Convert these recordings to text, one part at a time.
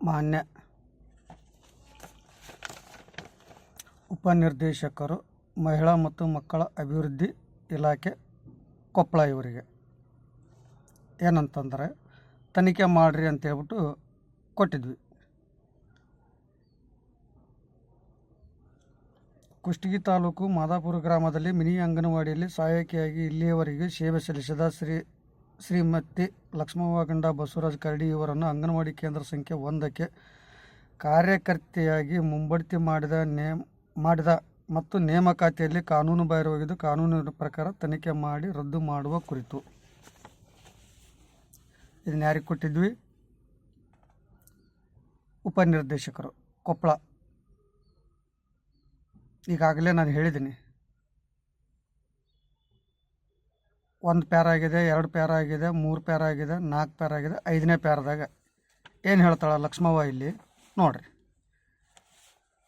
ಮಾನ್ಯ ಉಪನಿರ್ದೇಶಕರು ಮಹಿಳಾ ಮತ್ತು ಮಕ್ಕಳ ಅಭಿವೃದ್ಧಿ ಇಲಾಖೆ ಕೊಪ್ಪಳ ಇವರಿಗೆ ಏನಂತಂದರೆ ತನಿಖೆ ಮಾಡಿರಿ ಅಂತೇಳ್ಬಿಟ್ಟು ಕೊಟ್ಟಿದ್ವಿ. ಕುಷ್ಟಗಿ ತಾಲೂಕು ಮಾದಾಪುರ ಗ್ರಾಮದಲ್ಲಿ ಮಿನಿ ಅಂಗನವಾಡಿಯಲ್ಲಿ ಸಹಾಯಕಿಯಾಗಿ ಇಲ್ಲಿಯವರೆಗೆ ಸೇವೆ ಸಲ್ಲಿಸಿದ ಶ್ರೀಮತಿ ಲಕ್ಷ್ಮವ್ವ ಗಂಡ ಬಸವರಾಜ್ ಕರಡಿ ಇವರನ್ನು ಅಂಗನವಾಡಿ ಕೇಂದ್ರ ಸಂಖ್ಯೆ 1ಕ್ಕೆ ಕಾರ್ಯಕರ್ತೆಯಾಗಿ ಮುಂಬಡ್ತಿ ಮಾಡಿದ ಮತ್ತು ನೇಮಕಾತಿಯಲ್ಲಿ ಕಾನೂನು ಬಾಹಿರವಾಗಿದ್ದು ಕಾನೂನಿನ ಪ್ರಕಾರ ತನಿಖೆ ಮಾಡಿ ರದ್ದು ಮಾಡುವ ಕುರಿತು. ಇದನ್ನು ಯಾರಿಗೆ ಕೊಟ್ಟಿದ್ವಿ? ಉಪನಿರ್ದೇಶಕರು ಕೊಪ್ಪಳ. ಈಗಾಗಲೇ ನಾನು ಹೇಳಿದ್ದೀನಿ, 1 ಪ್ಯಾರ ಆಗಿದೆ, 2 ಪ್ಯಾರ ಆಗಿದೆ, 3 ಪ್ಯಾರ ಆಗಿದೆ, 4 ಪ್ಯಾರ ಆಗಿದೆ. 5ನೇ ಪ್ಯಾರದಾಗ ಏನು ಹೇಳ್ತಾಳೆ ಲಕ್ಷ್ಮವ್ವ ಇಲ್ಲಿ ನೋಡಿರಿ.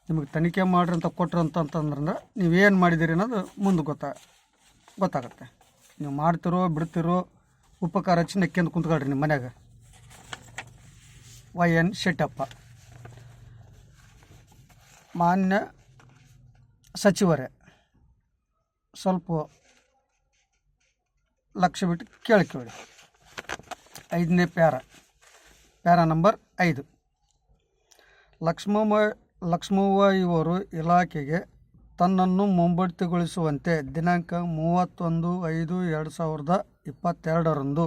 ನಿಮಗೆ ತನಿಖೆ ಮಾಡಿರಿ ಅಂತ ಕೊಟ್ರು ಅಂತಂದ್ರೆ ನೀವೇನು ಮಾಡಿದ್ದೀರಿ ಅನ್ನೋದು ಮುಂದೆ ಗೊತ್ತಾಗುತ್ತೆ. ನೀವು ಮಾಡ್ತಿರೋ ಬಿಡ್ತಿರೋ ಉಪಕಾರ ಹಚ್ಚಿ ನೆಕ್ಕೆಂದು ಕುಂತ್ಕೊಳ್ರಿ ನಿಮ್ಮ ಮನ್ಯಾಗ. YN ಶೆಟ್ಟಪ್ಪ. ಮಾನ್ಯ ಸಚಿವರೇ, ಸ್ವಲ್ಪ ಲಕ್ಷ್ಯ ಬಿಟ್ಟು ಕೇಳಿ. 5ನೇ ಪ್ಯಾರ ನಂಬರ್ 5. ಲಕ್ಷ್ಮವ್ವ ಇವರು ಇಲಾಖೆಗೆ ತನ್ನನ್ನು ಮುಂಬಡ್ತಿಗೊಳಿಸುವಂತೆ ದಿನಾಂಕ 31/5/2022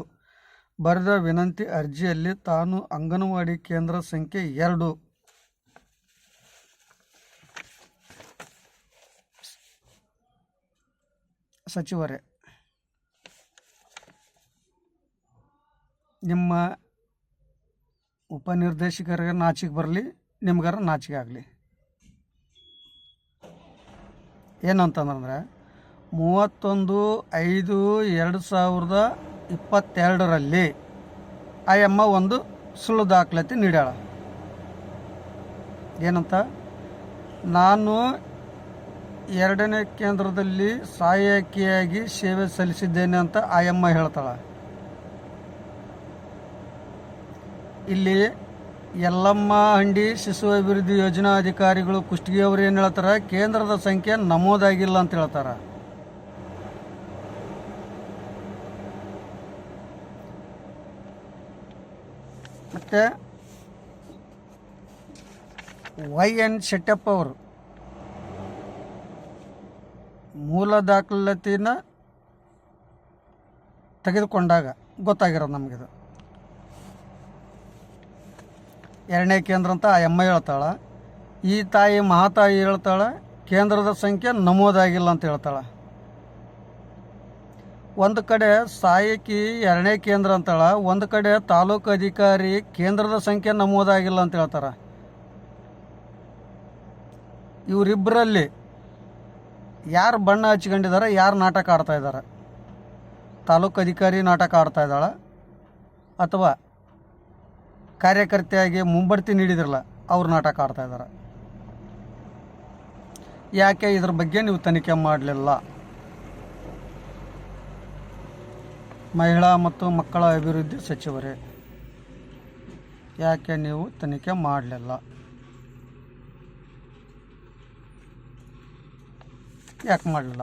ಬರೆದ ವಿನಂತಿ ಅರ್ಜಿಯಲ್ಲಿ ತಾನು ಅಂಗನವಾಡಿ ಕೇಂದ್ರ ಸಂಖ್ಯೆ 2 ಸಚಿವರೇ, ನಿಮ್ಮ ಉಪನಿರ್ದೇಶಕರಿಗೆ ನಾಚಿಕೆ ಬರಲಿ, ನಿಮ್ಗಾರ ನಾಚಿಕೆ ಆಗಲಿ. ಏನಂತಂದ್ರೆ 31/5/2022 ಆಯಮ್ಮ ಒಂದು ಸುಳ್ಳು ದಾಖಲಾತಿ ನೀಡ್ಯಾಳ. ಏನಂತ? ನಾನು 2ನೇ ಕೇಂದ್ರದಲ್ಲಿ ಸಹಾಯಕಿಯಾಗಿ ಸೇವೆ ಸಲ್ಲಿಸಿದ್ದೇನೆ ಅಂತ ಆಯಮ್ಮ ಹೇಳ್ತಾಳೆ. ಇಲ್ಲಿ ಯಲ್ಲಮ್ಮ ಹಂಡಿ ಶಿಶು ಅಭಿವೃದ್ಧಿ ಯೋಜನಾ ಅಧಿಕಾರಿಗಳು ಕುಷ್ಟಗಿ ಅವರು ಏನು ಹೇಳ್ತಾರೆ? ಕೇಂದ್ರದ ಸಂಖ್ಯೆ ನಮೂದಾಗಿಲ್ಲ ಅಂತ ಹೇಳ್ತಾರೆ. ಮತ್ತು YN ಶೆಟ್ಟಪ್ಪ ಅವರು ಮೂಲ ದಾಖಲಾತಿನ ತೆಗೆದುಕೊಂಡಾಗ ಗೊತ್ತಾಗಿರೋದು ನಮಗಿದು. 2ನೇ ಕೇಂದ್ರ ಅಂತ ಆ ಅಮ್ಮ ಹೇಳ್ತಾಳೆ. ಈ ತಾಯಿ ಮಹಾತಾಯಿ ಹೇಳ್ತಾಳೆ ಕೇಂದ್ರದ ಸಂಖ್ಯೆ ನಮೂದಾಗಿಲ್ಲ ಅಂತ ಹೇಳ್ತಾಳೆ. ಒಂದು ಕಡೆ ಸಹಾಯಕಿ 2ನೇ ಕೇಂದ್ರ ಅಂತಾಳೆ, ಒಂದು ಕಡೆ ತಾಲೂಕು ಅಧಿಕಾರಿ ಕೇಂದ್ರದ ಸಂಖ್ಯೆ ನಮೂದಾಗಿಲ್ಲ ಅಂತ ಹೇಳ್ತಾರೆ. ಇವರಿಬ್ಬರಲ್ಲಿ ಯಾರು ಬಣ್ಣ ಹಚ್ಕೊಂಡಿದ್ದಾರೆ, ಯಾರು ನಾಟಕ ಆಡ್ತಾ ಇದ್ದಾರೆ? ತಾಲೂಕು ಅಧಿಕಾರಿ ನಾಟಕ ಆಡ್ತಾ ಇದ್ದಾಳೆ ಅಥವಾ ಕಾರ್ಯಕರ್ತೆಯಾಗಿ ಮುಂಬಡ್ತಿ ನೀಡಿದ್ರಲ್ಲ ಅವ್ರು ನಾಟಕ ಆಡ್ತಾ ಇದ್ದಾರೆ? ಯಾಕೆ ಇದ್ರ ಬಗ್ಗೆ ನೀವು ತನಿಖೆ ಮಾಡಲಿಲ್ಲ? ಮಹಿಳಾ ಮತ್ತು ಮಕ್ಕಳ ಅಭಿವೃದ್ಧಿ ಸಚಿವರೇ, ಯಾಕೆ ನೀವು ತನಿಖೆ ಮಾಡಲಿಲ್ಲ? ಯಾಕೆ ಮಾಡಲಿಲ್ಲ?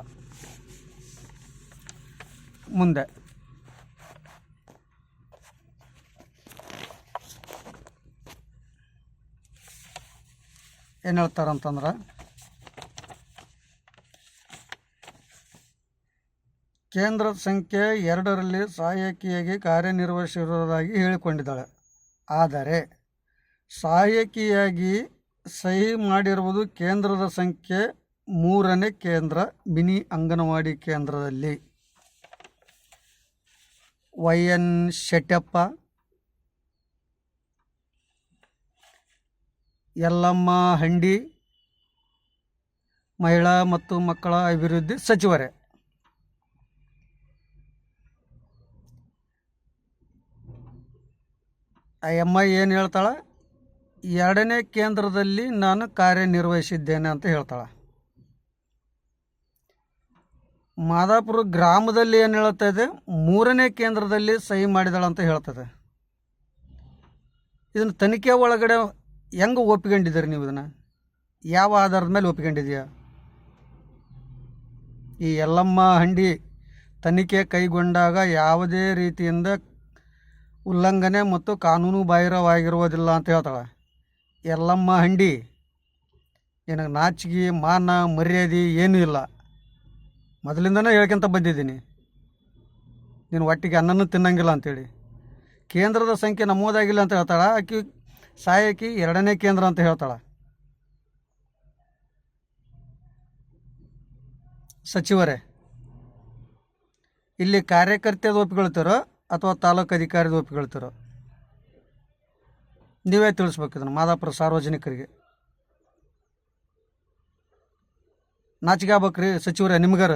ಮುಂದೆ ಏನು ಹೇಳ್ತಾರಂತಂದ್ರೆ, ಕೇಂದ್ರ ಸಂಖ್ಯೆ 2ರಲ್ಲಿ ಸಹಾಯಕಿಯಾಗಿ ಕಾರ್ಯನಿರ್ವಹಿಸಿರುವುದಾಗಿ ಹೇಳಿಕೊಂಡಿದ್ದಾಳೆ. ಆದರೆ ಸಹಾಯಕಿಯಾಗಿ ಸಹಿ ಮಾಡಿರುವುದು ಕೇಂದ್ರದ ಸಂಖ್ಯೆ 3ನೇ ಕೇಂದ್ರ ಮಿನಿ ಅಂಗನವಾಡಿ ಕೇಂದ್ರದಲ್ಲಿ. YN ಶೆಟ್ಟಪ್ಪ, ಯಲ್ಲಮ್ಮ ಹಂಡಿ ಮಹಿಳಾ ಮತ್ತು ಮಕ್ಕಳ ಅಭಿವೃದ್ಧಿ ಸಚಿವರೇ, ಆ ಅಮ್ಮ ಏನು ಹೇಳ್ತಾಳೆ? 2ನೇ ಕೇಂದ್ರದಲ್ಲಿ ನಾನು ಕಾರ್ಯನಿರ್ವಹಿಸಿದ್ದೇನೆ ಅಂತ ಹೇಳ್ತಾಳೆ. ಮಾದಾಪುರ ಗ್ರಾಮದಲ್ಲಿ ಏನು ಹೇಳ್ತಾ ಇದೆ? 3ನೇ ಕೇಂದ್ರದಲ್ಲಿ ಸಹಿ ಮಾಡಿದಳು ಅಂತ ಹೇಳ್ತದೆ. ಇದನ್ನು ತನಿಖೆ ಒಳಗಡೆ ಹೆಂಗೆ ಒಪ್ಕೊಂಡಿದ್ದೀರಿ ನೀವು? ಇದನ್ನು ಯಾವ ಆಧಾರದ ಮೇಲೆ ಒಪ್ಕೊಂಡಿದೆಯಾ? ಈ ಯಲ್ಲಮ್ಮ ಹಂಡಿ ತನಿಖೆ ಕೈಗೊಂಡಾಗ ಯಾವುದೇ ರೀತಿಯಿಂದ ಉಲ್ಲಂಘನೆ ಮತ್ತು ಕಾನೂನು ಬಾಹಿರವಾಗಿರುವುದಿಲ್ಲ ಅಂತ ಹೇಳ್ತಾಳೆ. ಯಲ್ಲಮ್ಮ ಹಂಡಿ, ನಿನಗೆ ನಾಚಿಕೆ ಮಾನ ಮರ್ಯಾದೆ ಏನೂ ಇಲ್ಲ. ಮೊದಲಿಂದನೇ ಹೇಳ್ಕೊಂತ ಬಂದಿದ್ದೀನಿ, ನೀನು ಒಟ್ಟಿಗೆ ಅನ್ನನೂ ತಿನ್ನಂಗಿಲ್ಲ ಅಂಥೇಳಿ. ಕೇಂದ್ರದ ಸಂಖ್ಯೆ ನಮೂದಾಗಿಲ್ಲ ಅಂತ ಹೇಳ್ತಾಳೆ. ಆಕೆ ಸಾಯಕಿ 2ನೇ ಕೇಂದ್ರ ಅಂತ ಹೇಳ್ತಾಳೆ. ಸಚಿವರೇ, ಇಲ್ಲಿ ಕಾರ್ಯಕರ್ತೆಯದು ಒಪ್ಪಿಕೊಳ್ತಾರೋ ಅಥವಾ ತಾಲೂಕು ಅಧಿಕಾರಿದು ಒಪ್ಪಿಕೊಳ್ತಾರೋ ನೀವೇ ತಿಳಿಸ್ಬೇಕು. ಇದನ್ನು ಮಾದಾಪುರ ಸಾರ್ವಜನಿಕರಿಗೆ ನಾಚಿಕೆ ಆಗ್ಬೇಕ್ರಿ ಸಚಿವರೇ, ನಿಮ್ಗಾರ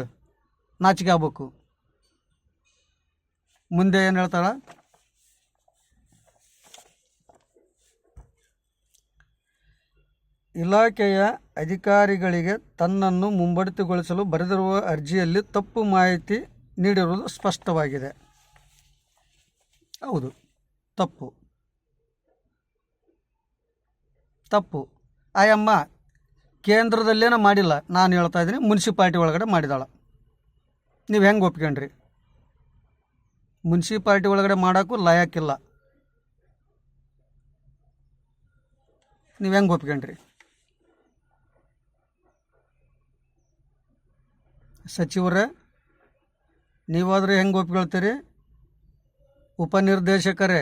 ನಾಚಿಕೆ ಆಗ್ಬೇಕು. ಮುಂದೆ ಏನು ಹೇಳ್ತಾಳ? ಇಲಾಖೆಯ ಅಧಿಕಾರಿಗಳಿಗೆ ತನ್ನನ್ನು ಮುಂಬಡ್ತಿಗೊಳಿಸಲು ಬರೆದಿರುವ ಅರ್ಜಿಯಲ್ಲಿ ತಪ್ಪು ಮಾಹಿತಿ ನೀಡಿರುವುದು ಸ್ಪಷ್ಟವಾಗಿದೆ. ಹೌದು, ತಪ್ಪು. ಆಯಮ್ಮ ಕೇಂದ್ರದಲ್ಲೇನೋ ಮಾಡಿಲ್ಲ, ನಾನು ಹೇಳ್ತಾ ಇದ್ದೀನಿ ಮುನ್ಸಿಪಾಲ್ಟಿ ಒಳಗಡೆ ಮಾಡಿದಾಳ. ನೀವು ಹೆಂಗೆ ಒಪ್ಕೊಂಡ್ರಿ? ಮುನ್ಸಿಪಾಲ್ಟಿ ಒಳಗಡೆ ಮಾಡೋಕ್ಕೂ ಲಾಯಕ್ಕಿಲ್ಲ. ನೀವು ಹೆಂಗೆ ಒಪ್ಕೊಂಡ್ರಿ? ಸಚಿವರೇ, ನೀವಾದರೆ ಹೆಂಗೆ ಒಪ್ಕೊಳ್ತೀರಿ? ಉಪನಿರ್ದೇಶಕರೇ,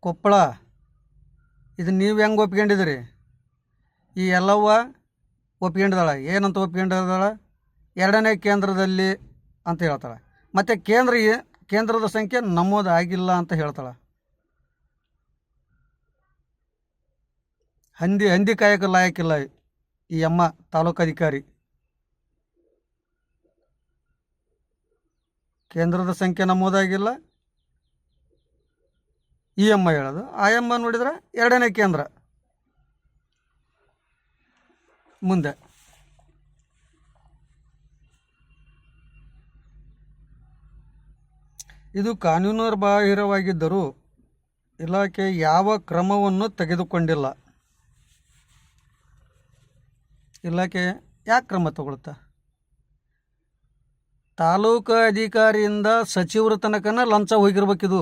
ಕೊಪ್ಪಳ, ಇದು ನೀವು ಹೆಂಗೆ ಒಪ್ಕೊಂಡಿದ್ದೀರಿ? ಈ ಎಲ್ಲವ್ವ ಒಪ್ಕೊಂಡಿದ್ದಾಳೆ. ಏನಂತ ಒಪ್ಕೊಂಡಿದ್ದಾಳೆ? 2ನೇ ಕೇಂದ್ರದಲ್ಲಿ ಅಂತ ಹೇಳ್ತಾಳೆ. ಮತ್ತು ಕೇಂದ್ರದ ಸಂಖ್ಯೆ ನಮೂದು ಆಗಿಲ್ಲ ಅಂತ ಹೇಳ್ತಾಳೆ. ಹಂದಿ ಕಾಯಕ್ಕೆ ಲಾಯಕ್ಕಿಲ್ಲ ಈ ಅಮ್ಮ ತಾಲೂಕು ಅಧಿಕಾರಿ. ಕೇಂದ್ರದ ಸಂಖ್ಯೆ ನಮೂದಾಗಿಲ್ಲ ಈ ಅಮ್ಮ ಹೇಳೋದು. ಆ ಅಮ್ಮ ನೋಡಿದ್ರೆ 2ನೇ ಕೇಂದ್ರ. ಮುಂದೆ ಇದು ಕಾನೂನು ಬಾಹಿರವಾಗಿದ್ದರೂ ಇಲಾಖೆ ಯಾವ ಕ್ರಮವನ್ನು ತೆಗೆದುಕೊಂಡಿಲ್ಲ. ಇಲಾಖೆ ಯಾಕೆ ಕ್ರಮ ತಗೊಳ್ತಾ? ತಾಲೂಕು ಅಧಿಕಾರಿಯಿಂದ ಸಚಿವರ ತನಕನ ಲಂಚ ಹೋಗಿರ್ಬೇಕಿದು.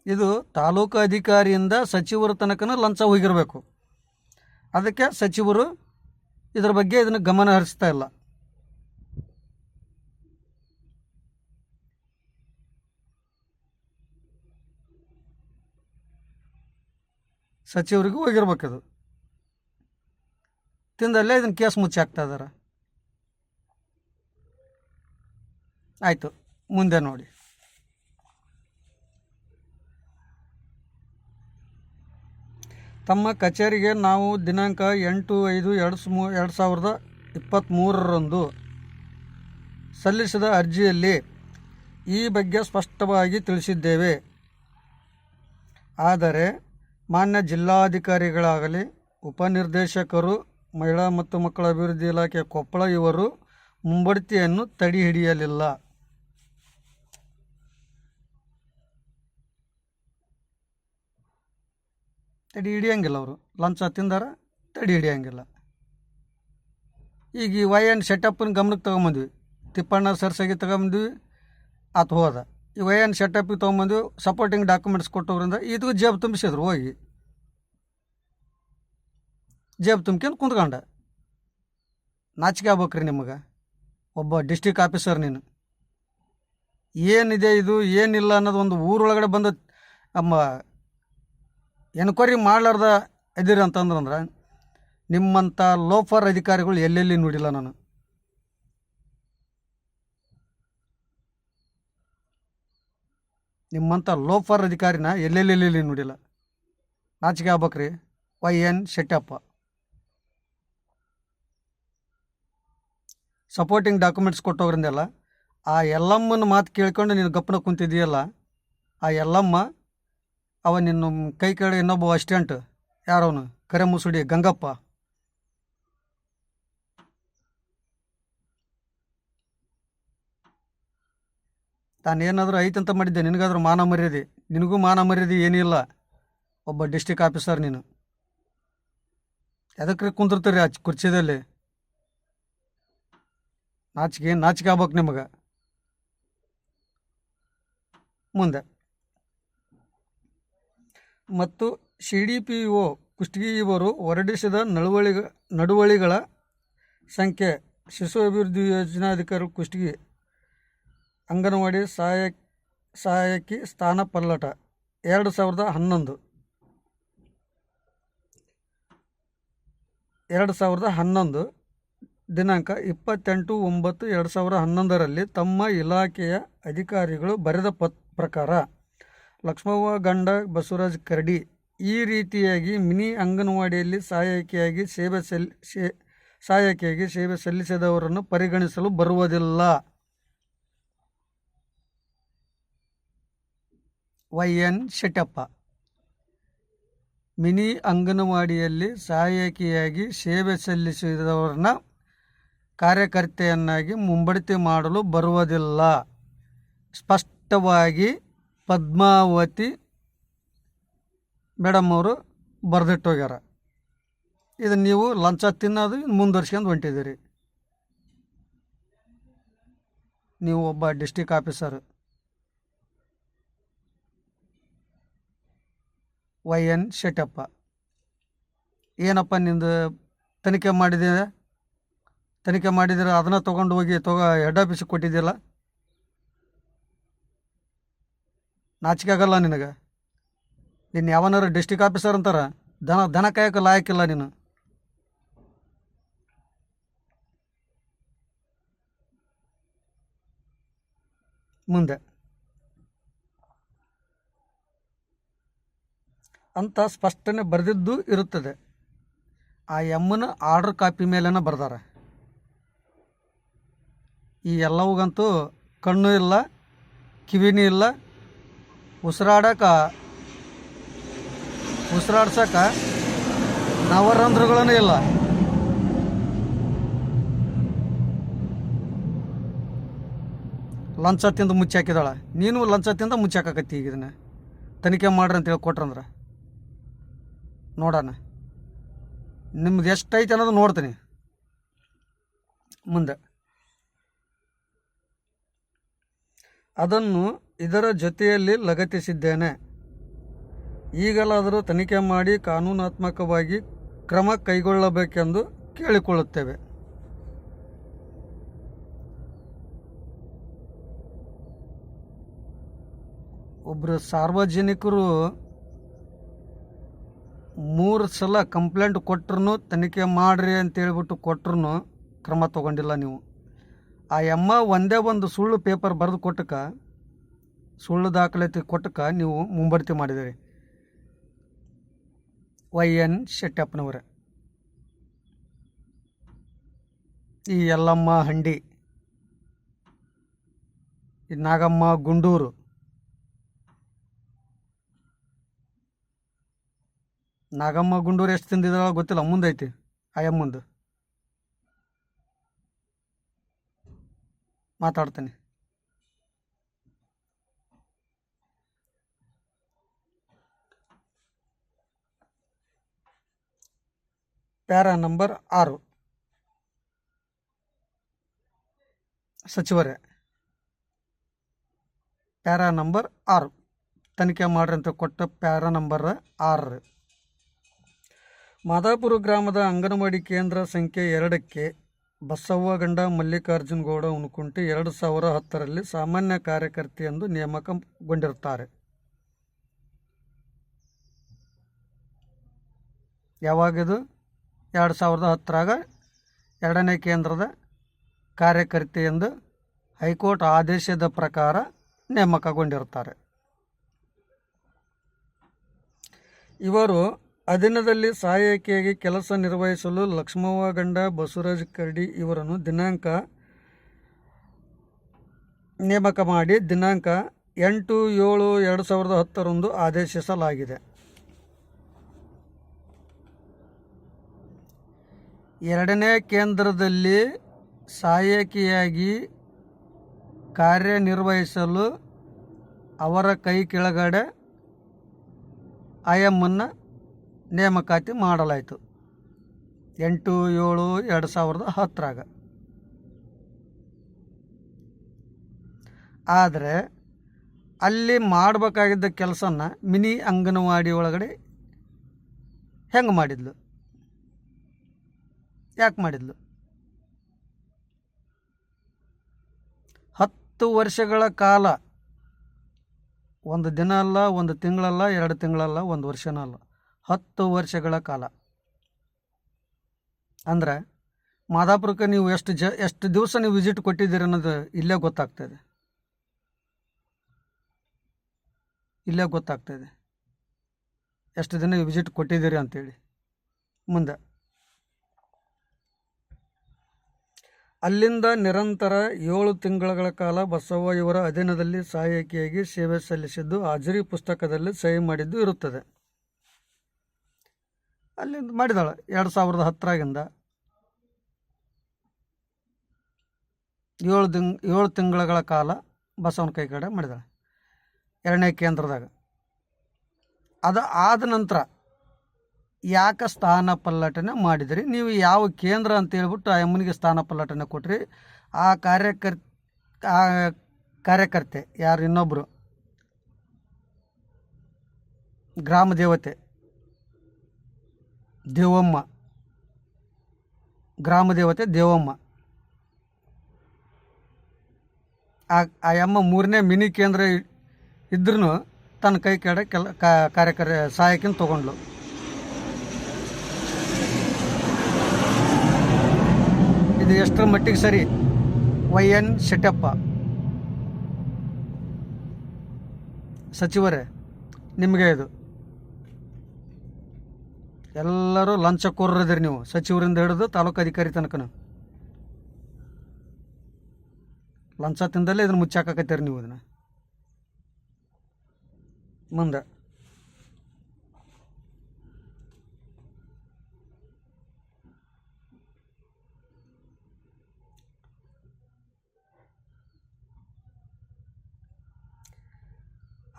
ಇದು ತಾಲೂಕು ಅಧಿಕಾರಿಯಿಂದ ಸಚಿವರ ತನಕನ ಲಂಚ ಹೋಗಿರಬೇಕು. ಅದಕ್ಕೆ ಸಚಿವರು ಇದರ ಬಗ್ಗೆ ಇದನ್ನು ಗಮನ ಹರಿಸ್ತಾ ಇಲ್ಲ. ಸಚಿವರಿಗೂ ಹೋಗಿರ್ಬೇಕದು. ತಿಂದಲ್ಲೇ ಇದನ್ನು ಕೇಸ್ ಮುಚ್ಚಿ ಹಾಕ್ತಾ ಇದ್ದಾರೆ. ಆಯಿತು, ಮುಂದೆ ನೋಡಿ. ತಮ್ಮ ಕಚೇರಿಗೆ ನಾವು ದಿನಾಂಕ 8/5/2023 ಸಲ್ಲಿಸಿದ ಅರ್ಜಿಯಲ್ಲಿ ಈ ಬಗ್ಗೆ ಸ್ಪಷ್ಟವಾಗಿ ತಿಳಿಸಿದ್ದೇವೆ. ಆದರೆ ಮಾನ್ಯ ಜಿಲ್ಲಾಧಿಕಾರಿಗಳಾಗಲಿ ಉಪನಿರ್ದೇಶಕರು ಮಹಿಳಾ ಮತ್ತು ಮಕ್ಕಳ ಅಭಿವೃದ್ಧಿ ಇಲಾಖೆ ಕೊಪ್ಪಳ ಇವರು ಮುಂಬಡ್ತಿಯನ್ನು ತಡೆ ಹಿಡಿಯಲಿಲ್ಲ. ತಡೆ ಹಿಡಿಯಂಗಿಲ್ಲ. ಅವರು ಲಂಚ ತಿಂದಾರ, ತಡೆ ಹಿಡಿಯಂಗಿಲ್ಲ. ಈಗ ಈ YN ಸೆಟಪ್ಪನ ಗಮನಕ್ಕೆ ತೊಗೊಂಬಂದ್ವಿ, ತಿಪ್ಪಣ್ಣ ಸರ್ಸಾಗಿ ತೊಗೊಂಬಂದ್ವಿ, ಆತ ಹೋದ. ಈ YN ಸೆಟಪ್ಪಿಗೆ ತೊಗೊಂಬಂದ್ವಿ, ಸಪೋರ್ಟಿಂಗ್ ಡಾಕ್ಯುಮೆಂಟ್ಸ್ ಕೊಟ್ಟವ್ರಿಂದ ಇದು ಜೇಬು ತುಂಬಿಸಿದ್ರು. ಹೋಗಿ ಜೇಬು ತುಂಬ್ಕೊಂಡು ಕುಂತ್ಕೊಂಡ. ನಾಚಿಕೆ ಆಗ್ಬೇಕ್ರಿ ನಿಮಗೆ, ಒಬ್ಬ ಡಿಸ್ಟಿಕ್ ಆಫೀಸರ್. ನೀನು ಏನಿದೆ ಇದು ಏನಿಲ್ಲ ಅನ್ನೋದು ಒಂದು ಊರೊಳಗಡೆ ಬಂದು ನಮ್ಮ ಎನ್ಕ್ವೈರಿ ಮಾಡಲಾರ್ದ ಇದ್ದೀರಿ ಅಂತಂದ್ರೆ ನಿಮ್ಮಂಥ ಲೋಫರ್ ಅಧಿಕಾರಿಗಳು ಎಲ್ಲೆಲ್ಲಿ ನೋಡಿಲ್ಲ ನಾನು. ನಿಮ್ಮಂಥ ಲೋಫರ್ ಅಧಿಕಾರಿನ ಎಲ್ಲೆಲ್ಲಿ ನೋಡಿಲ್ಲ. ನಾಚಿಕೆ ಆಗ್ಬೇಕ್ರಿ. YN ಶೆಟ್ಟಪ್ಪ ಸಪೋರ್ಟಿಂಗ್ ಡಾಕ್ಯುಮೆಂಟ್ಸ್ ಕೊಟ್ಟೋಗ್ರಿಂದೆಲ್ಲ ಆ ಎಲ್ಲಮ್ಮನ ಮಾತು ಕೇಳ್ಕೊಂಡು ನೀನು ಗಪ್ಪನ ಕುಂತಿದ್ದೀಯಲ್ಲ, ಆ ಎಲ್ಲಮ್ಮ ಅವ ನಿನ್ನ ಕೈ ಕೆಳಗೆ ಇನ್ನೊಬ್ಬ ಅಸಿಸ್ಟೆಂಟ್ ಯಾರವನು ಕರೆ ಮುಸುಡಿ ಗಂಗಪ್ಪ, ತಾನೇನಾದರೂ ಐತಂತ ಮಾಡಿದ್ದೆ, ನಿನಗಾದ್ರೂ ಮಾನ ಮರ್ಯಾದೆ, ನಿನಗೂ ಮಾನ ಮರ್ಯಾದೆ ಏನಿಲ್ಲ. ಒಬ್ಬ ಡಿಸ್ಟಿಕ್ ಆಫೀಸರ್ ನೀನು ಎದಕ್ಕೆ ಕುಂದಿರ್ತೀರಿ ಆ ಕುರ್ಚಿದಲ್ಲಿ? ನಾಚಿಕೆ ಆಗ್ಬೇಕು ನಿಮಗೆ. ಮುಂದೆ ಮತ್ತು CDPO ಕುಷ್ಟಗಿ ಇವರು ಹೊರಡಿಸಿದ ನಡುವಳಿಗಳ ಸಂಖ್ಯೆ ಶಿಶು ಅಭಿವೃದ್ಧಿ ಯೋಜನಾಧಿಕಾರಿ ಕುಷ್ಟಗಿ ಅಂಗನವಾಡಿ ಸಹಾಯಕಿ ಸ್ಥಾನ ಪಲ್ಲಟ 2011 ದಿನಾಂಕ 28/9/2011ರಲ್ಲಿ ತಮ್ಮ ಇಲಾಖೆಯ ಅಧಿಕಾರಿಗಳು ಬರೆದ ಪ್ರಕಾರ ಲಕ್ಷ್ಮವ್ವ ಗಂಡ ಬಸವರಾಜ್ ಕರಡಿ ಈ ರೀತಿಯಾಗಿ ಮಿನಿ ಅಂಗನವಾಡಿಯಲ್ಲಿ ಸಹಾಯಕಿಯಾಗಿ ಸೇವೆ ಸಲ್ಲಿಸಿದವರನ್ನು ಪರಿಗಣಿಸಲು ಬರುವುದಿಲ್ಲ. YN ಶೆಟ್ಟಪ್ಪ ಮಿನಿ ಅಂಗನವಾಡಿಯಲ್ಲಿ ಸಹಾಯಕಿಯಾಗಿ ಸೇವೆ ಸಲ್ಲಿಸಿದವರನ್ನ ಕಾರ್ಯಕರ್ತೆಯನ್ನಾಗಿ ಮುಂಬಡ್ತಿ ಮಾಡಲು ಬರುವುದಿಲ್ಲ. ಸ್ಪಷ್ಟವಾಗಿ ಪದ್ಮಾವತಿ ಮೇಡಮ್ ಅವರು ಬರೆದಿಟ್ಟೋಗ್ಯಾರ. ಇದನ್ನು ನೀವು ಲಂಚ ತಿನ್ನೋದು ಮುಂದುವರ್ಸ್ಕೊಂಡು ಹೊಂಟಿದ್ದೀರಿ. ನೀವು ಒಬ್ಬ ಡಿಸ್ಟಿಕ್ ಆಫೀಸರ್ YN ಶೆಟ್ಟಪ್ಪ, ಏನಪ್ಪ ನಿಂದು ತನಿಖೆ ಮಾಡಿದ್ದೀರ ಅದನ್ನು ತೊಗೊಂಡು ಹೋಗಿ ಹೆಡ್ ಆಫೀಸಿಗೆ ಕೊಟ್ಟಿದ್ದಿಲ್ಲ. ನಾಚಿಕೆ ಆಗಲ್ಲ ನಿನಗೆ? ನೀನು ಯಾವನಾರು ಡಿಸ್ಟಿಕ್ ಆಫೀಸರ್ ಅಂತಾರ, ದನ ಕಾಯಕ್ಕೆ ಲಾಯಕ್ಕಿಲ್ಲ ನೀನು. ಮುಂದೆ ಅಂತ ಸ್ಪಷ್ಟನೆ ಬರೆದಿದ್ದು ಇರುತ್ತದೆ. ಆ ಎಮ್ಮನ ಆರ್ಡರ್ ಕಾಪಿ ಮೇಲೇನ ಬರ್ದಾರ. ಈ ಎಲ್ಲವಗಂತೂ ಕಣ್ಣು ಇಲ್ಲ, ಕಿವಿನೂ ಇಲ್ಲ, ಉಸಿರಾಡ್ಸಕ ನವರಂಧ್ರಗಳೂ ಇಲ್ಲ. ಲಂಚ ತಿಂದು ಮುಚ್ಚಿ ಹಾಕಿದಾಳ. ನೀನು ಲಂಚ ತಿಂದ ಮುಚ್ಚಿ ಹಾಕಕತ್ತಿ. ಈಗ ಇದನ್ನು ತನಿಖೆ ಮಾಡ್ರಿ ಅಂತೇಳಿ ಕೊಟ್ರಂದ್ರೆ ನೋಡೋಣ ನಿಮ್ದು ಎಷ್ಟೈತೆ ಅನ್ನೋದು ನೋಡ್ತೀನಿ. ಮುಂದೆ ಅದನ್ನು ಇದರ ಜೊತೆಯಲ್ಲಿ ಲಗತ್ತಿಸಿದ್ದೇನೆ. ಈಗಲಾದರೂ ತನಿಖೆ ಮಾಡಿ ಕಾನೂನಾತ್ಮಕವಾಗಿ ಕ್ರಮ ಕೈಗೊಳ್ಳಬೇಕೆಂದು ಕೇಳಿಕೊಳ್ಳುತ್ತೇವೆ. ಒಬ್ಬರು ಸಾರ್ವಜನಿಕರು 3 ಸಲ ಕಂಪ್ಲೇಂಟ್ ಕೊಟ್ಟರು, ತನಿಖೆ ಮಾಡಿರಿ ಅಂತೇಳ್ಬಿಟ್ಟು ಕೊಟ್ಟರು ಕ್ರಮ ತೊಗೊಂಡಿಲ್ಲ ನೀವು. ಆ ಎಮ್ಮ ಒಂದೇ ಒಂದು ಸುಳ್ಳು ಪೇಪರ್ ಬರೆದು ಕೊಟ್ಟಕ್ಕೆ, ಸುಳ್ಳು ದಾಖಲಾತಿ ಕೊಟ್ಟಕ್ಕೆ ನೀವು ಮುಂಬಡ್ತಿ ಮಾಡಿದಿರಿ. YN ಶೆಟ್ಟಪ್ಪನವರೇ, ಈ ಯಲ್ಲಮ್ಮ ಹಂಡಿ, ಈ ನಾಗಮ್ಮ ಗುಂಡೂರು, ನಾಗಮ್ಮ ಗುಂಡೂರು ಎಷ್ಟು ತಿಂದಿದ್ದಾಳ ಗೊತ್ತಿಲ್ಲ, ಮುಂದೈತಿ ಅಯ್ಯಮ್ಮಂದು ಮಾತಾಡ್ತೀನಿ. ಪ್ಯಾರಾ ನಂಬರ್ 6 ಸಚಿವರೇ, ಪ್ಯಾರಾ ನಂಬರ್ 6 ತನಿಖೆ ಮಾಡ್ರಿ ಅಂತ ಕೊಟ್ಟ ಪ್ಯಾರಾ ನಂಬರ್ 6. ಮಾದಾಪುರ ಗ್ರಾಮದ ಅಂಗನವಾಡಿ ಕೇಂದ್ರ ಸಂಖ್ಯೆ 2ಕ್ಕೆ ಬಸವ್ವ ಗಂಡ ಮಲ್ಲಿಕಾರ್ಜುನ ಗೌಡ ಉಣಕುಂಟಿ 2010ರಲ್ಲಿ ಸಾಮಾನ್ಯ ಕಾರ್ಯಕರ್ತೆಯೆಂದು ನೇಮಕಗೊಂಡಿರುತ್ತಾರೆ. ಯಾವಾಗಿದು? 2010ರಾಗ 2ನೇ ಕೇಂದ್ರದ ಕಾರ್ಯಕರ್ತೆಯೆಂದು ಹೈಕೋರ್ಟ್ ಆದೇಶದ ಪ್ರಕಾರ ನೇಮಕಗೊಂಡಿರುತ್ತಾರೆ. ಇವರು ಅಧೀನದಲ್ಲಿ ಸಹಾಯಕಿಯಾಗಿ ಕೆಲಸ ನಿರ್ವಹಿಸಲು ಲಕ್ಷ್ಮವ್ವ ಗಂಡ ಬಸವರಾಜ್ ಕರಡಿ ಇವರನ್ನು ನೇಮಕ ಮಾಡಿ ದಿನಾಂಕ 8/7/2010 ಆದೇಶಿಸಲಾಗಿದೆ. 2ನೇ ಕೇಂದ್ರದಲ್ಲಿ ಸಹಾಯಕಿಯಾಗಿ ಕಾರ್ಯನಿರ್ವಹಿಸಲು ಅವರ ಕೈ ಕೆಳಗಡೆ ಆಯಮ್ಮನ್ನು ನೇಮಕಾತಿ ಮಾಡಲಾಯಿತು 8/7/2010. ಆದರೆ ಅಲ್ಲಿ ಮಾಡಬೇಕಾಗಿದ್ದ ಕೆಲಸನ ಮಿನಿ ಅಂಗನವಾಡಿ ಒಳಗಡೆ ಹೆಂಗೆ ಮಾಡಿದ್ಲು, ಯಾಕೆ ಮಾಡಿದ್ಲು? 10 ವರ್ಷಗಳ ಕಾಲ, ಒಂದು ದಿನ ಅಲ್ಲ, ಒಂದು ತಿಂಗಳಲ್ಲ, 2 ತಿಂಗಳಲ್ಲ, 1 ವರ್ಷನೂ ಅಲ್ಲ, 10 ವರ್ಷಗಳ ಕಾಲ. ಅಂದರೆ ಮಾದಾಪುರಕ್ಕೆ ನೀವು ಎಷ್ಟು ದಿವಸ ನೀವು ವಿಸಿಟ್ ಕೊಟ್ಟಿದ್ದೀರಿ ಅನ್ನೋದು ಇಲ್ಲೇ ಗೊತ್ತಾಗ್ತದೆ. ಎಷ್ಟು ದಿನ ವಿಸಿಟ್ ಕೊಟ್ಟಿದ್ದೀರಿ ಅಂತೇಳಿ. ಮುಂದೆ ಅಲ್ಲಿಂದ ನಿರಂತರ 7 ತಿಂಗಳ ಕಾಲ ಬಸವ್ವ ಇವರ ಅಧೀನದಲ್ಲಿ ಸಹಾಯಕಿಯಾಗಿ ಸೇವೆ ಸಲ್ಲಿಸಿದ್ದು ಹಾಜರಿ ಪುಸ್ತಕದಲ್ಲಿ ಸಹಿ ಮಾಡಿದ್ದು ಇರುತ್ತದೆ. ಅಲ್ಲಿಂದ ಮಾಡಿದಾಳೆ 2010ರಾಗಿಂದ 7 ತಿಂಗಳ ಕಾಲ ಬಸವನ ಕೈ ಕಡೆ ಮಾಡಿದಾಳೆ 2ನೇ ಕೇಂದ್ರದಾಗ. ಅದು ಆದ ನಂತರ ಯಾಕೆ ಸ್ಥಾನ ಪಲ್ಲಟನೆ ಮಾಡಿದ್ರಿ? ನೀವು ಯಾವ ಕೇಂದ್ರ ಅಂತ ಹೇಳ್ಬಿಟ್ಟು ಆ ಅಮ್ಮನಿಗೆ ಸ್ಥಾನ ಪಲ್ಲಟನೆ ಕೊಟ್ರಿ? ಆ ಕಾರ್ಯಕರ್ತೆ ಯಾರು? ಇನ್ನೊಬ್ಬರು ಗ್ರಾಮ ದೇವತೆ ದೇವಮ್ಮ, ಗ್ರಾಮ ದೇವತೆ ದೇವಮ್ಮ. ಆ ಅಮ್ಮ 3ನೇ ಮಿನಿ ಕೇಂದ್ರ ಇದ್ರೂ ತನ್ನ ಕೈ ಕಡೆ ಸಹಾಯಕಿನ ತೊಗೊಂಡ್ಲು. ಇದು ಎಷ್ಟರ ಮಟ್ಟಿಗೆ ಸರಿ? YN ಶೆಟ್ಟಪ್ಪ ಸಚಿವರೇ, ನಿಮಗೆ ಇದು ಎಲ್ಲರೂ ಲಂಚಕೋರರಿದ್ದೀರಿ ನೀವು, ಸಚಿವರಿಂದ ಹಿಡಿದು ತಾಲೂಕು ಅಧಿಕಾರಿ ತನಕನು ಲಂಚ ತಿಂದಲ್ಲೇ ಇದನ್ನು ಮುಚ್ಚಾಕತ್ತೀರಿ ನೀವು. ಇದನ್ನು ಮುಂದೆ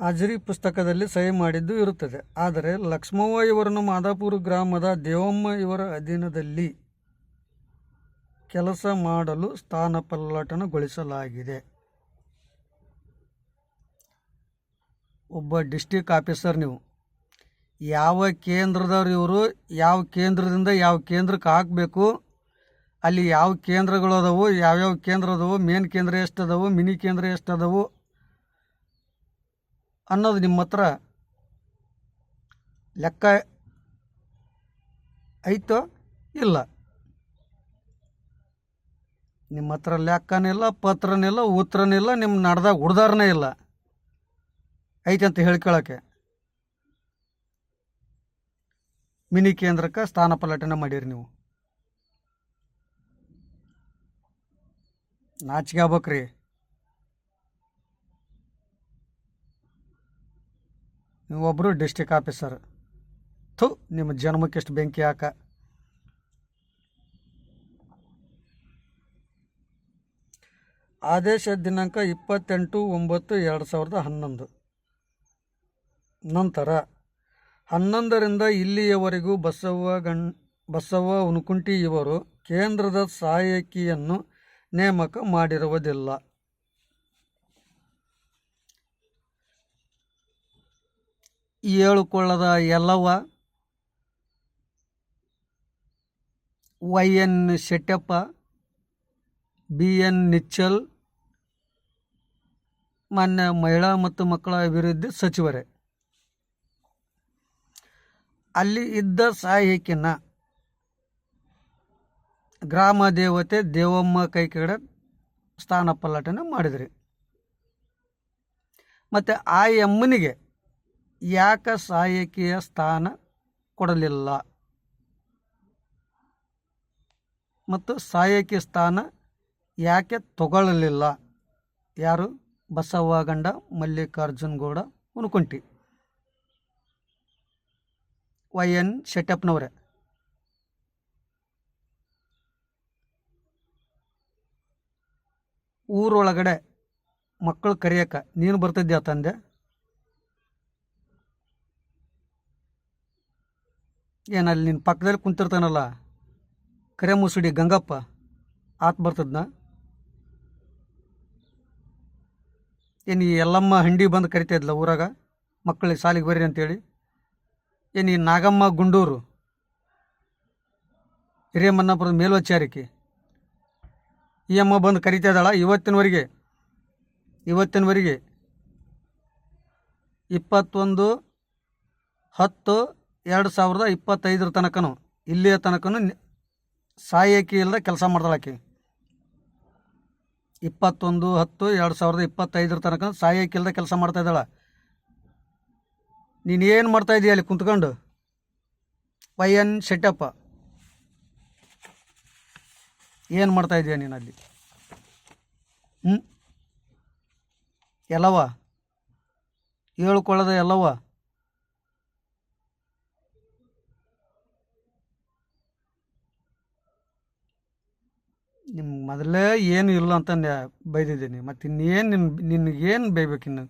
ಹಾಜರಿ ಪುಸ್ತಕದಲ್ಲಿ ಸಹಿ ಮಾಡಿದ್ದು ಇರುತ್ತದೆ. ಆದರೆ ಲಕ್ಷ್ಮವ್ವ ಇವರನ್ನು ಮಾದಾಪುರ ಗ್ರಾಮದ ದೇವಮ್ಮ ಇವರ ಅಧೀನದಲ್ಲಿ ಕೆಲಸ ಮಾಡಲು ಸ್ಥಾನಪಲ್ಲಟನಗೊಳಿಸಲಾಗಿದೆ. ಒಬ್ಬ ಡಿಸ್ಟಿಕ್ ಆಫೀಸರ್, ನೀವು ಯಾವ ಕೇಂದ್ರದವ್ರು ಇವರು, ಯಾವ ಕೇಂದ್ರದಿಂದ ಯಾವ ಕೇಂದ್ರಕ್ಕೆ ಹಾಕಬೇಕು, ಅಲ್ಲಿ ಯಾವ ಕೇಂದ್ರಗಳು ಅದಾವು, ಯಾವ್ಯಾವ ಕೇಂದ್ರ ಅದಾವು, ಮೇನ್ ಕೇಂದ್ರ ಎಷ್ಟು ಅದಾವು, ಮಿನಿ ಕೇಂದ್ರ ಎಷ್ಟು ಅದಾವು ಅನ್ನೋದು ನಿಮ್ಮ ಹತ್ರ ಲೆಕ್ಕ ಐತೋ ಇಲ್ಲ? ನಿಮ್ಮ ಹತ್ರ ಲೆಕ್ಕನಿಲ್ಲ, ಪತ್ರನಿಲ್ಲ, ಉತ್ತರನಿಲ್ಲ, ನಿಮ್ಮ ನಡೆದಾಗ ಹುಡ್ದಾರನೇ ಇಲ್ಲ. ಐತೆ ಅಂತ ಹೇಳ್ಕೊಳಕ್ಕೆ ಮಿನಿ ಕೇಂದ್ರಕ್ಕೆ ಸ್ಥಾನ ಪಲ್ಲಟನೆ ಮಾಡಿರಿ ನೀವು. ನಾಚಿಕೆ ಆಗ್ಬೇಕ್ರಿ. ನೀವೊಬ್ಬರು ಡಿಸ್ಟಿಕ್ ಆಫೀಸರ್, ನಿಮ್ಮ ಜನ್ಮಕ್ಕೆ ಎಷ್ಟು ಬೆಂಕಿ ಹಾಕ. ಆದೇಶ ದಿನಾಂಕ 28/9/2011. ನಂತರ 11ರಿಂದ ಇಲ್ಲಿಯವರೆಗೂ ಬಸವ್ವ ಉನಕುಂಟಿ ಇವರು ಕೇಂದ್ರದ ಸಹಾಯಕಿಯನ್ನು ನೇಮಕ ಮಾಡಿರುವುದಿಲ್ಲ. ಏಳುಕೊಳ್ಳದ ಯಲ್ಲವ್ವ, YN ಶೆಟ್ಟಪ್ಪ, BN ನಿಚ್ಚಲ್ ಮಾನ್ಯ ಮಹಿಳಾ ಮತ್ತು ಮಕ್ಕಳ ಅಭಿವೃದ್ಧಿ ಸಚಿವರೇ ಅಲ್ಲಿ ಇದ್ದ ಸಹಾಯಕಿನ ಗ್ರಾಮ ದೇವತೆ ದೇವಮ್ಮ ಕೈ ಕಡೆ ಸ್ಥಾನ ಪಲ್ಲಟನೆ ಮಾಡಿದ್ರಿ. ಮತ್ತು ಆ ಅಮ್ಮನಿಗೆ ಯಾಕೆ ಸಹಾಯಕಿಯ ಸ್ಥಾನ ಕೊಡಲಿಲ್ಲ ಮತ್ತು ಸಹಾಯಕಿ ಸ್ಥಾನ ಯಾಕೆ ತಗೊಳ್ಳಲಿಲ್ಲ? ಯಾರು? ಬಸವ್ವ ಗಂಡ ಮಲ್ಲಿಕಾರ್ಜುನ ಗೌಡ ಉನಕುಂಟಿ, YN ಶೆಟ್ಟಪ್ಪನವರೇ. ಊರೊಳಗಡೆ ಮಕ್ಕಳು ಕರೆಯಕ್ಕೆ ನೀನು ಬರ್ತಿದ್ಯಾ ತಂದೆ? ಏನಲ್ಲಿ ನಿನ್ನ ಪಕ್ಕದಲ್ಲಿ ಕುಂತಿರ್ತಾನಲ್ಲ ಕರೆ ಮುಸುಡಿ ಗಂಗಪ್ಪ, ಆತ ಬರ್ತದ್ನ? ಏನು ಈ ಎಲ್ಲಮ್ಮ ಹಂಡಿ ಬಂದು ಕರಿತಾಯಿದ್ಲ ಊರಾಗ ಮಕ್ಕಳಿಗೆ ಸಾಲಿಗೆ ಬರ್ರಿ ಅಂತೇಳಿ? ಏನು ಈ ನಾಗಮ್ಮ ಗುಂಡೂರು ಹಿರೇಮನ್ನಾಪುರದ ಮೇಲ್ವಚಾರಿಕೆ ಈ ಅಮ್ಮ ಬಂದು ಕರಿತಾ ಇದ್ದಾಳ ಇವತ್ತಿನವರೆಗೆ? 21/10/2025 ತನಕನೂ ಇಲ್ಲಿಯ ತನಕನೂ ಸಾಯಕಿ ಇಲ್ಲದ ಕೆಲಸ ಮಾಡ್ತಾಳಾಕಿ. 21/10/2025 ತನಕ ಸಾಯಕಿ ಇಲ್ಲದ ಕೆಲಸ ಮಾಡ್ತಾ ಇದ್ದಾಳ. ನೀನು ಏನು ಮಾಡ್ತಾ ಇದೀಯ ಅಲ್ಲಿ ಕುಂತ್ಕೊಂಡು? YN ಶೆಟ್ಟಪ್ಪ, ಏನು ಮಾಡ್ತಾ ಇದೀಯ ನೀನು ಅಲ್ಲಿ? ಎಲ್ಲವ ಹೇಳ್ಕೊಳ್ಳೋದ ಎಲ್ಲವ? ನಿಮ್ಗೆ ಮೊದಲೇ ಏನು ಇಲ್ಲ ಅಂತ ಬೈದಿದ್ದೀನಿ, ಮತ್ತು ಇನ್ನೇನು ನಿನಗೇನು ಬೈಬೇಕಿನ್ನು?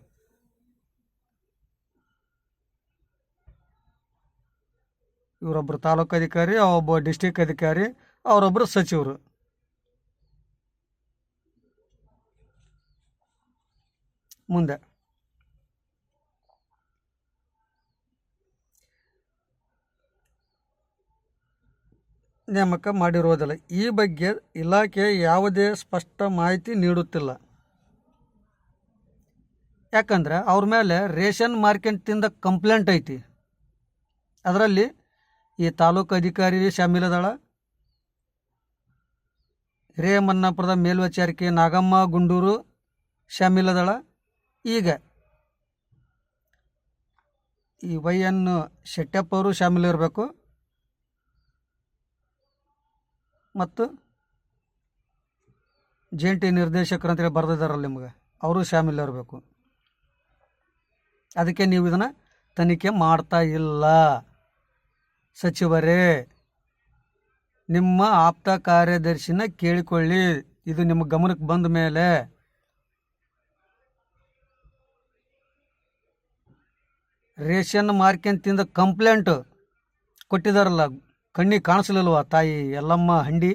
ಇವರೊಬ್ಬರು ತಾಲೂಕು ಅಧಿಕಾರಿ, ಒಬ್ಬ ಡಿಸ್ಟಿಕ್ ಅಧಿಕಾರಿ, ಅವರೊಬ್ಬರು ಸಚಿವರು. ಮುಂದೆ ನೇಮಕ ಮಾಡಿರುವುದಿಲ್ಲ. ಈ ಬಗ್ಗೆ ಇಲಾಖೆ ಯಾವುದೇ ಸ್ಪಷ್ಟ ಮಾಹಿತಿ ನೀಡುತ್ತಿಲ್ಲ. ಯಾಕಂದರೆ ಅವ್ರ ಮೇಲೆ ರೇಷನ್ ಮಾರ್ಕೆಟಿಂದ ಕಂಪ್ಲೇಂಟ್ ಐತಿ. ಅದರಲ್ಲಿ ಈ ತಾಲೂಕು ಅಧಿಕಾರಿ ಶಾಮೀಲದಾಳ, ಹಿರೇಮನ್ನಾಪುರದ ಮೇಲ್ವಿಚಾರಕಿ ನಾಗಮ್ಮ ಗುಂಡೂರು ಶಾಮೀಲದಾಳ. ಈಗ ಈ YN ಶೆಟ್ಟಪ್ಪ ಅವರು ಶಾಮೀಲಿರಬೇಕು ಮತ್ತು ಜಂಟಿ ನಿರ್ದೇಶಕರು ಅಂತೇಳಿ ಬರೆದಿದ್ದಾರಲ್ಲ ನಿಮಗೆ, ಅವರು ಶಾಮೀಲಿರಬೇಕು. ಅದಕ್ಕೆ ನೀವು ಇದನ್ನು ತನಿಖೆ ಮಾಡ್ತಾ ಇಲ್ಲ. ಸಚಿವರೇ, ನಿಮ್ಮ ಆಪ್ತ ಕಾರ್ಯದರ್ಶಿನ ಕೇಳಿಕೊಳ್ಳಿ. ಇದು ನಿಮ್ಮ ಗಮನಕ್ಕೆ ಬಂದ ಮೇಲೆ ರೇಷನ್ ಮಾರ್ಕೆಟಿಂದ ಕಂಪ್ಲೇಂಟ್ ಕೊಟ್ಟಿದ್ದಾರಲ್ಲ, ಕಣ್ಣಿಗೆ ಕಾಣಿಸ್ಲಿಲ್ವ ತಾಯಿ ಎಲ್ಲಮ್ಮ ಹಂಡಿ?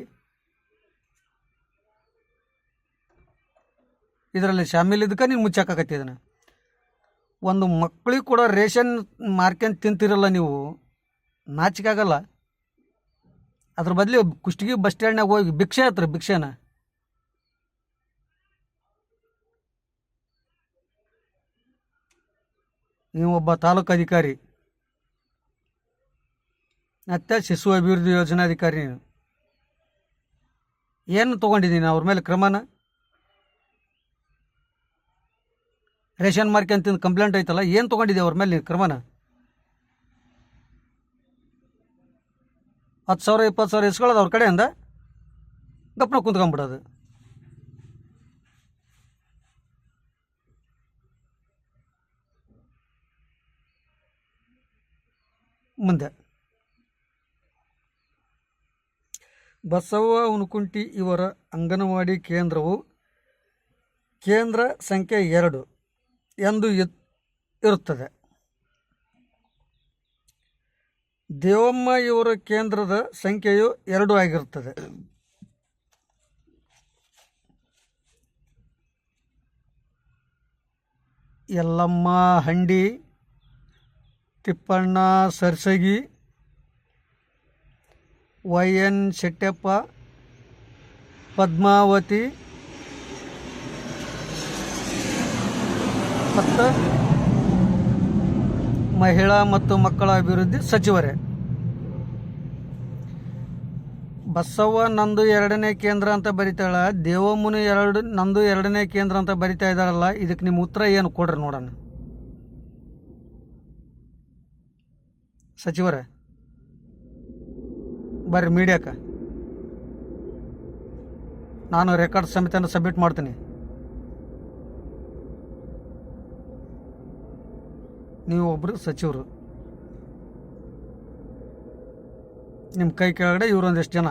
ಇದರಲ್ಲಿ ಶಾಮೀಲಿದ್ದಕ್ಕೆ ನೀನು ಮುಚ್ಚಾಕತ್ತಿದ್ದಾನೆ. ಒಂದು ಮಕ್ಕಳಿಗೆ ಕೂಡ ರೇಷನ್ ಮಾರ್ಕೆಟ್ ತಿಂತಿರಲ್ಲ ನೀವು, ನಾಚಿಕೆ ಆಗಲ್ಲ? ಅದ್ರ ಬದಲು ಕುಷ್ಟಗಿ ಬಸ್ ಸ್ಟ್ಯಾಂಡ್ನಾಗ ಹೋಗಿ ಭಿಕ್ಷೆ ಹತ್ರ ಭಿಕ್ಷೆನ. ನೀವು ಒಬ್ಬ ತಾಲೂಕು ಅಧಿಕಾರಿ ಮತ್ತು ಶಿಶು ಅಭಿವೃದ್ಧಿ ಯೋಜನಾಧಿಕಾರಿ, ನೀನು ಏನು ತೊಗೊಂಡಿದ್ದೀನಿ ಅವ್ರ ಮೇಲೆ ಕ್ರಮನ? ರೇಷನ್ ಮಾರ್ಕೆಟ್ ಕಂಪ್ಲೇಂಟ್ ಐತಲ್ಲ, ಏನು ತೊಗೊಂಡಿದ್ದೆ ಅವ್ರ ಮೇಲೆ ಕ್ರಮನ? 10,000 20,000 ಇಸ್ಕೊಳ್ಳೋದು ಅವ್ರ ಕಡೆಯಿಂದ ಗಪ್ನ ಕುಂತ್ಕೊಂಡ್ಬಿಡೋದು. ಮುಂದೆ ಬಸವ್ವ ಹುನಕುಂಟಿ ಇವರ ಅಂಗನವಾಡಿ ಕೇಂದ್ರವು ಕೇಂದ್ರ ಸಂಖ್ಯೆ 2 ಎಂದು ಇರುತ್ತದೆ. ದೇವಮ್ಮ ಇವರ ಕೇಂದ್ರದ ಸಂಖ್ಯೆಯು 2 ಆಗಿರುತ್ತದೆ. ಯಲ್ಲಮ್ಮ ಹಂಡಿ, ತಿಪ್ಪಣ್ಣ ಸರ್ಸಗಿ, YN ಶೆಟ್ಟಪ್ಪ, ಪದ್ಮಾವತಿ ಮತ್ತು ಮಹಿಳಾ ಮತ್ತು ಮಕ್ಕಳ ಅಭಿವೃದ್ಧಿ ಸಚಿವರೇ. ಬಸವ್ವ ನಂದು 2ನೇ ಕೇಂದ್ರ ಅಂತ ಬರಿತಾಳ, ದೇವಮ್ಮನ ನಂದು 2ನೇ ಕೇಂದ್ರ ಅಂತ ಬರಿತಾ ಇದ್ದಾರಲ್ಲ, ಇದಕ್ಕೆ ನಿಮ್ಮ ಉತ್ತರ ಏನು ಕೊಡ್ರಿ ನೋಡೋಣ ಸಚಿವರೇ. ಬರ್ರಿ ಮೀಡಿಯಾಕ್ಕೆ, ನಾನು ರೆಕಾರ್ಡ್ ಸಮಿತಿಯನ್ನು ಸಬ್ಮಿಟ್ ಮಾಡ್ತೀನಿ. ನೀವು ಒಬ್ಬರು ಸಚಿವರು, ನಿಮ್ಮ ಕೈ ಕೆಳಗಡೆ ಇವರೊಂದಿಷ್ಟು ಜನ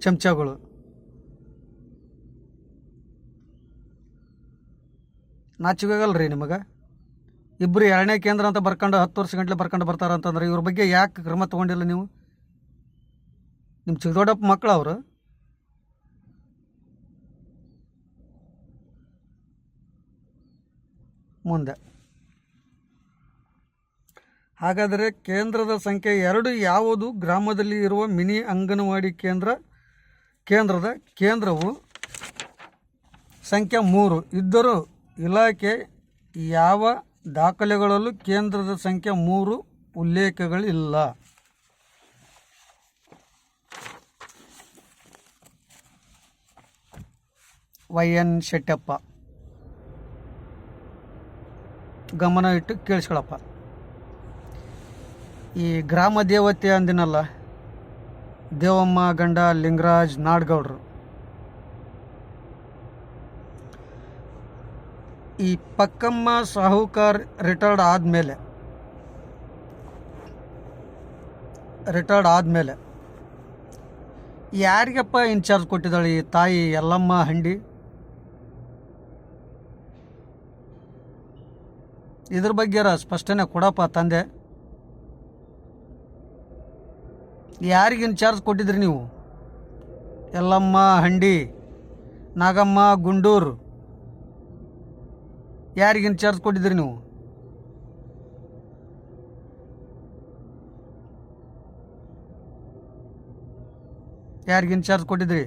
ಚಮಚಗಳು. ನಾಚಿಕೋಗಲ್ಲ ರೀ ನಿಮಗೆ? ಇಬ್ಬರು 2ನೇ ಕೇಂದ್ರ ಅಂತ ಬರ್ಕೊಂಡು 10 ವರ್ಷ ಗಂಟಲೆ ಬರ್ಕೊಂಡು ಬರ್ತಾರೆ ಅಂತಂದ್ರೆ ಇವ್ರ ಬಗ್ಗೆ ಯಾಕೆ ಕ್ರಮ ತೊಗೊಂಡಿಲ್ಲ ನೀವು? ನಿಮ್ಮ ಚಿಕ್ಕದೊಡ್ಡಪ್ಪ ಮಕ್ಕಳು ಅವರು. ಮುಂದೆ ಹಾಗಾದರೆ ಕೇಂದ್ರದ ಸಂಖ್ಯೆ 2 ಯಾವುದು? ಗ್ರಾಮದಲ್ಲಿ ಇರುವ ಮಿನಿ ಅಂಗನವಾಡಿ ಕೇಂದ್ರದ ಕೇಂದ್ರವು ಸಂಖ್ಯೆ 3 ಇದ್ದರೂ ಇಲಾಖೆ ಯಾವ ದಾಖಲೆಗಳಲ್ಲೂ ಕೇಂದ್ರದ ಸಂಖ್ಯೆ 3 ಉಲ್ಲೇಖಗಳಿಲ್ಲ. YN ಶೆಟ್ಟಪ್ಪ. ಗಮನ ಇಟ್ಟು ಕೇಳಿಸ್ಕೊಳಪ್ಪ. ಈ ಗ್ರಾಮ ದೇವತೆ ಅಂದಿನಲ್ಲ, ದೇವಮ್ಮ ಗಂಡ ಲಿಂಗರಾಜ್ ನಾಡ್ಗೌಡ್ರು. ಈ ಪಕ್ಕಮ್ಮ ಸಾಹುಕಾರ್ ರಿಟೈರ್ಡ್ ಆದಮೇಲೆ ಯಾರಿಗಪ್ಪ ಇನ್ಚಾರ್ಜ್ ಕೊಟ್ಟಿದ್ದಾಳೆ ಈ ತಾಯಿ ಯಲ್ಲಮ್ಮ ಹಂಡಿ? ಇದ್ರ ಬಗ್ಗೆ ಸ್ಪಷ್ಟನೆ ಕೊಡಪ್ಪ ತಂದೆ. ಯಾರಿಗೆ ಇನ್ಚಾರ್ಜ್ ಕೊಟ್ಟಿದ್ರಿ ನೀವು? ಯಲ್ಲಮ್ಮ ಹಂಡಿ, ನಾಗಮ್ಮ ಗುಂಡೂರು, ಯಾರಿಗೆ ಇನ್ಚಾರ್ಜ್ ಕೊಟ್ಟಿದ್ರಿ ನೀವು? ಯಾರಿಗೆ ಇನ್ಚಾರ್ಜ್ ಕೊಟ್ಟಿದ್ರಿ?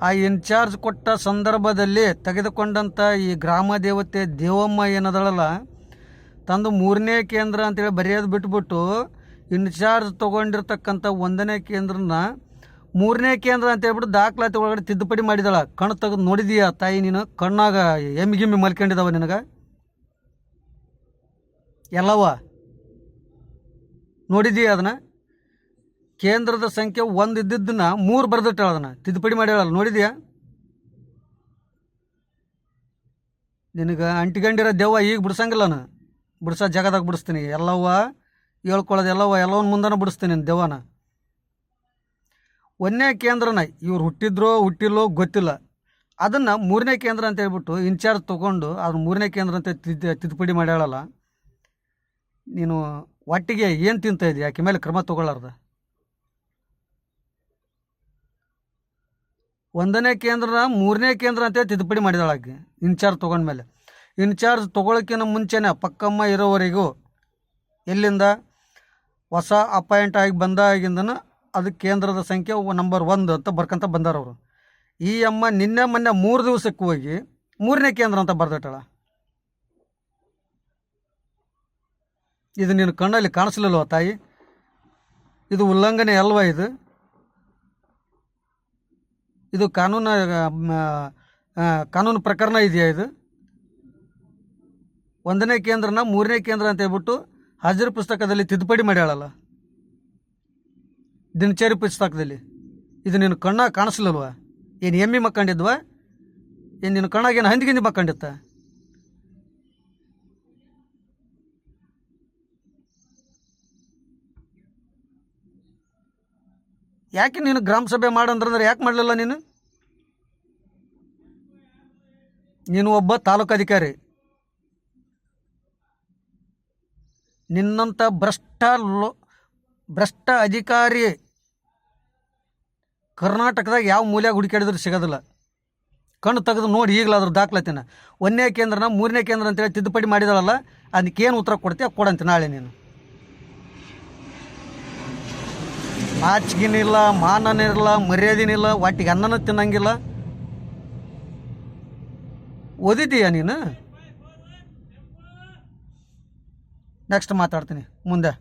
ಆ ಇನ್ಚಾರ್ಜ್ ಕೊಟ್ಟ ಸಂದರ್ಭದಲ್ಲಿ ತೆಗೆದುಕೊಂಡಂಥ ಈ ಗ್ರಾಮ ದೇವತೆ ದೇವಮ್ಮ ಏನದಳಲ್ಲ, ತಂದು 3ನೇ ಕೇಂದ್ರ ಅಂತೇಳಿ ಬರೆಯೋದು ಬಿಟ್ಬಿಟ್ಟು ಇನ್ಚಾರ್ಜ್ ತೊಗೊಂಡಿರ್ತಕ್ಕಂಥ 1ನೇ ಕೇಂದ್ರನ 3ನೇ ಕೇಂದ್ರ ಅಂತ ಹೇಳ್ಬಿಟ್ಟು ದಾಖಲಾತಿ ಒಳಗಡೆ ತಿದ್ದುಪಡಿ ಮಾಡಿದಾಳ. ಕಣ್ಣು ತೆಗೆದು ನೋಡಿದೀಯ ತಾಯಿ ನೀನು? ಕಣ್ಣಾಗ ಎಮ್ಮಿಗಿಮ್ಮಿ ಮಲ್ಕೊಂಡಿದ್ದಾವ ನಿನಗೆ ಎಲ್ಲವ? ನೋಡಿದೀಯ ಅದನ್ನು? ಕೇಂದ್ರದ ಸಂಖ್ಯೆ 1 ಇದ್ದಿದ್ದನ್ನ 3 ಬರೆದಿಟ್ಟಾಳ, ಅದನ್ನು ತಿದ್ದುಪಡಿ ಮಾಡ್ಯಾಳಲ್ಲ, ನೋಡಿದೀಯ? ನಿನಗೆ ಅಂಟಿಕೊಂಡಿರೋ ದೆವ್ವ ಈಗ ಬಿಡ್ಸಂಗಿಲ್ಲನ? ಬಿಡ್ಸೋ ಜಾಗದಾಗ ಬಿಡಿಸ್ತೀನಿ. ಎಲ್ಲವ್ವ ಹೇಳ್ಕೊಳ್ಳೋದು ಎಲ್ಲವನ್ನ ಮುಂದನ ಬಿಡಿಸ್ತೀನಿ ದೆವ್ವನ. 1ನೇ ಕೇಂದ್ರನ ಇವ್ರು ಹುಟ್ಟಿಲ್ಲೋ ಗೊತ್ತಿಲ್ಲ, ಅದನ್ನು 3ನೇ ಕೇಂದ್ರ ಅಂತ ಹೇಳ್ಬಿಟ್ಟು ಇನ್ಚಾರ್ಜ್ ತೊಗೊಂಡು ಅದನ್ನು 3ನೇ ಕೇಂದ್ರ ಅಂತ ತಿದ್ದುಪಡಿ ಮಾಡ್ಯಾಳಲ್ಲ. ನೀನು ಒಟ್ಟಿಗೆ ಏನು ತಿಂತ ಇದೆಯಾ? ಆಕೆ ಮೇಲೆ ಕ್ರಮ ತೊಗೊಳ್ಳಾರ್ದ. 1ನೇ ಕೇಂದ್ರನ 3ನೇ ಕೇಂದ್ರ ಅಂತ ತಿದ್ದುಪಡಿ ಮಾಡಿದಾಳ ಆಕೆ ಇನ್ಚಾರ್ಜ್ ತೊಗೊಂಡ್ಮೇಲೆ. ಇನ್ಚಾರ್ಜ್ ತೊಗೊಳಕ್ಕಿಂತ ಮುಂಚೆನೇ ಪಕ್ಕಮ್ಮ ಇರೋವರೆಗೂ ಎಲ್ಲಿಂದ ಹೊಸ ಅಪಾಯಿಂಟ್ ಆಗಿ ಬಂದಾಗಿಂದನೂ ಅದು ಕೇಂದ್ರದ ಸಂಖ್ಯೆ ನಂಬರ್ 1 ಅಂತ ಬರ್ಕೊಂತ ಬಂದಾರವರು. ಈ ಅಮ್ಮ ಮೊನ್ನೆ 3 ದಿವಸಕ್ಕೆ ಹೋಗಿ 3ನೇ ಕೇಂದ್ರ ಅಂತ ಬರ್ದಿಟ್ಟಾಳ. ಇದು ನಿನ್ನ ಕಣ್ಣಲ್ಲಿ ಕಾಣಿಸ್ಲಿಲ್ವ ತಾಯಿ? ಇದು ಉಲ್ಲಂಘನೆ ಅಲ್ವಾ? ಇದು ಕಾನೂನು ಪ್ರಕರಣ ಇದೆಯಾ? ಇದು 1ನೇ ಕೇಂದ್ರನ 3ನೇ ಕೇಂದ್ರ ಅಂತ ಹೇಳ್ಬಿಟ್ಟು ಹಾಜರು ಪುಸ್ತಕದಲ್ಲಿ ತಿದ್ದುಪಡಿ ಮಾಡ್ಯಾಳಲ್ಲ, ದಿನಚರಿ ಪುಸ್ತಕದಲ್ಲಿ. ಇದು ನಿನ್ನ ಕಣ್ಣ ಕಾಣಿಸ್ಲಿಲ್ವ? ಏನು ಎಮ್ಮಿ ಮಕ್ಕಂಡಿದ್ವಾ? ಏನು ನಿನ್ನ ಕಣ್ಣಾಗೇನು ಹಂದಿಗಿಂದಿ ಮಕ್ಕಂಡಿತ್ತ? ಯಾಕೆ ನೀನು ಗ್ರಾಮ ಸಭೆ ಮಾಡಂದ್ರೆ ಯಾಕೆ ಮಾಡಲಿಲ್ಲ? ನೀನು ಒಬ್ಬ ತಾಲೂಕು ಅಧಿಕಾರಿ. ನಿನ್ನಂಥ ಭ್ರಷ್ಟ ಅಧಿಕಾರಿ ಕರ್ನಾಟಕದಾಗ ಯಾವ ಮೂಲೆಯಾಗ ಹುಡುಕಾಡಿದ್ರು ಸಿಗೋದಿಲ್ಲ. ಕಣ್ಣು ತೆಗೆದು ನೋಡಿ ಈಗಲಾದ್ರೂ ದಾಖಲಾತಿನ. 1ನೇ ಕೇಂದ್ರನ 3ನೇ ಕೇಂದ್ರ ಅಂತೇಳಿ ತಿದ್ದುಪಡಿ ಮಾಡಿದಾಳಲ್ಲ, ಅದಕ್ಕೇನು ಉತ್ತರ ಕೊಡ್ತೀಯ ಕೊಡಂತ ನಾಳೆ ನೀನು. ನಾಚಿಗಿನಿಲ್ಲ, ಮಾನನಿರಲ್ಲ, ಮರ್ಯಾದಿನಿಲ್ಲ, ಒಟ್ಟಿಗೆ ಅನ್ನನ ತಿನ್ನಂಗಿಲ್ಲ. ಓದಿದ್ದೀಯ ನೀನು? ನೆಕ್ಸ್ಟ್ ಮಾತಾಡ್ತೀನಿ ಮುಂದೆ.